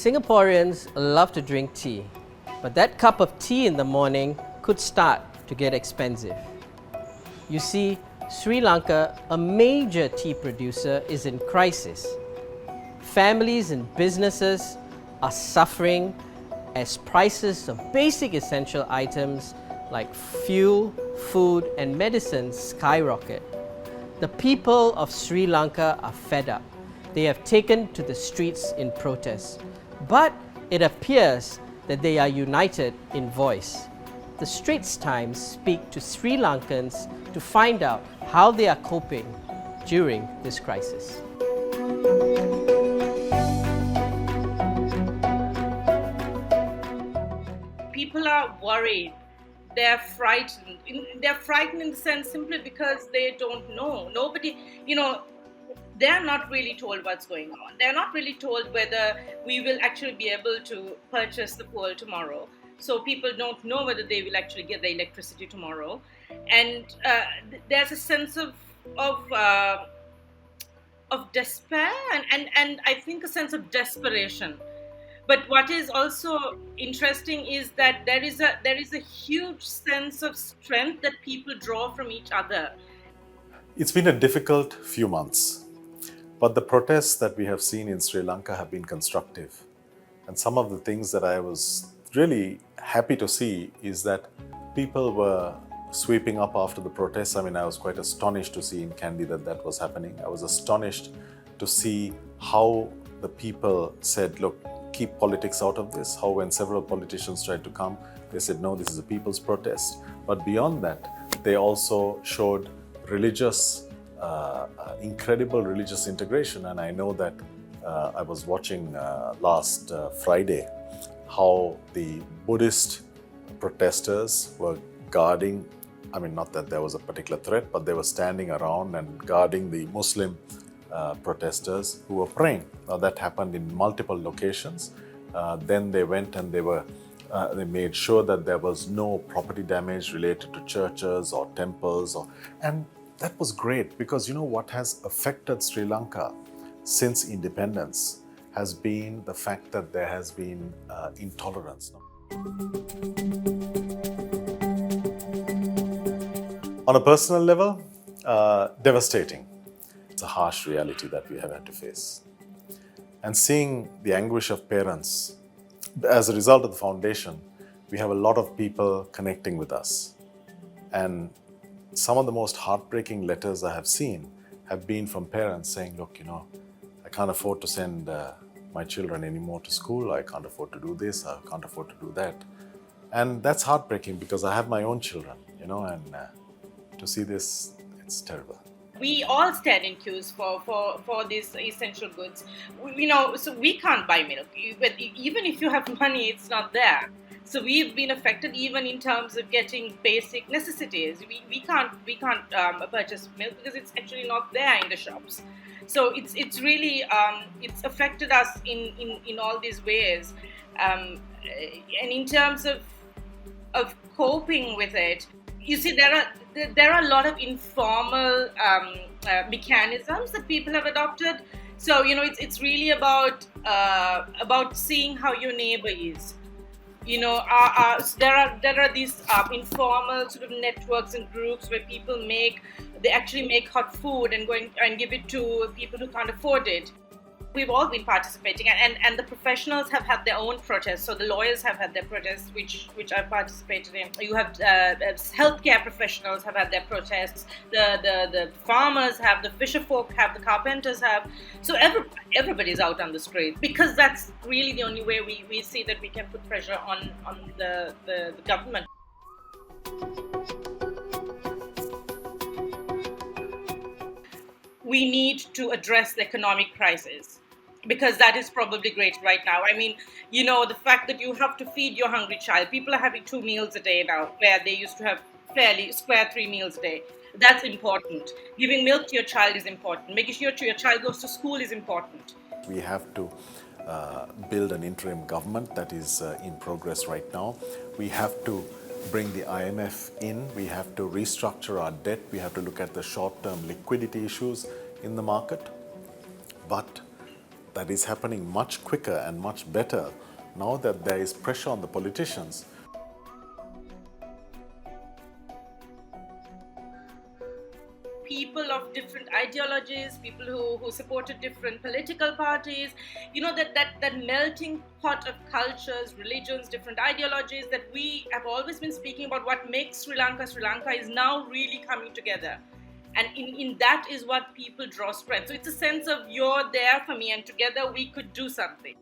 Singaporeans love to drink tea, but that cup of tea in the morning could start to get expensive. You see, Sri Lanka, a major tea producer, is in crisis. Families and businesses are suffering as prices of basic essential items like fuel, food, and medicines skyrocket. The people of Sri Lanka are fed up. They have taken to the streets in protest. But it appears that they are united in voice. The Straits Times speak to Sri Lankans to find out how they are coping during this crisis. People are worried. They're frightened. They're frightened in the sense simply because they don't know. Nobody, they're not really told what's going on. They're not really told whether we will actually be able to purchase the coal tomorrow. So people don't know whether they will actually get the electricity tomorrow. And there's a sense of despair and I think a sense of desperation. But what is also interesting is that there is a huge sense of strength that people draw from each other. It's been a difficult few months, but the protests that we have seen in Sri Lanka have been constructive. And some of the things that I was really happy to see is that people were sweeping up after the protests. I was quite astonished to see in Kandy that was happening. I was astonished to see how the people said, look, keep politics out of this. How when several politicians tried to come, they said, no, this is a people's protest. But beyond that, they also showed incredible religious integration. And I know that I was watching last Friday how the Buddhist protesters were guarding, not that there was a particular threat, but they were standing around and guarding the Muslim protesters who were praying. Now that happened in multiple locations. Then they went and they made sure that there was no property damage related to churches or temples, and that was great because what has affected Sri Lanka since independence has been the fact that there has been intolerance. On a personal level, devastating. It's a harsh reality that we have had to face. And seeing the anguish of parents, as a result of the foundation, we have a lot of people connecting with us. And some of the most heartbreaking letters I have seen have been from parents saying, look, I can't afford to send my children anymore to school. I can't afford to do this. I can't afford to do that. And that's heartbreaking because I have my own children, and to see this, it's terrible. We all stand in queues for these essential goods. So we can't buy milk. Even if you have money, it's not there. So we've been affected even in terms of getting basic necessities. We can't purchase milk because it's actually not there in the shops. So it's really it's affected us in all these ways. And in terms of coping with it, you see, there are a lot of informal mechanisms that people have adopted. So it's really about seeing how your neighbor is. There are these informal sort of networks and groups where people actually make hot food and go and give it to people who can't afford it. We've all been participating, and the professionals have had their own protests. So the lawyers have had their protests, which I've participated in. You have healthcare professionals have had their protests. The farmers have, the fisher folk have, the carpenters have. So everybody's out on the street because that's really the only way we see that we can put pressure on the government. We need to address the economic crisis because that is probably great right now. The fact that you have to feed your hungry child. People are having 2 meals a day now where they used to have fairly square 3 meals a day. That's important. Giving milk to your child is important. Making sure your child goes to school is important. We have to build an interim government that is in progress right now. We have to bring the IMF in. We have to restructure our debt. We have to look at the short-term liquidity issues in the market. But that is happening much quicker and much better now that there is pressure on the politicians. People of different ideologies, people who supported different political parties, that melting pot of cultures, religions, different ideologies that we have always been speaking about, what makes Sri Lanka Sri Lanka, is now really coming together. And in that is what people draw strength. So it's a sense of you're there for me and together we could do something.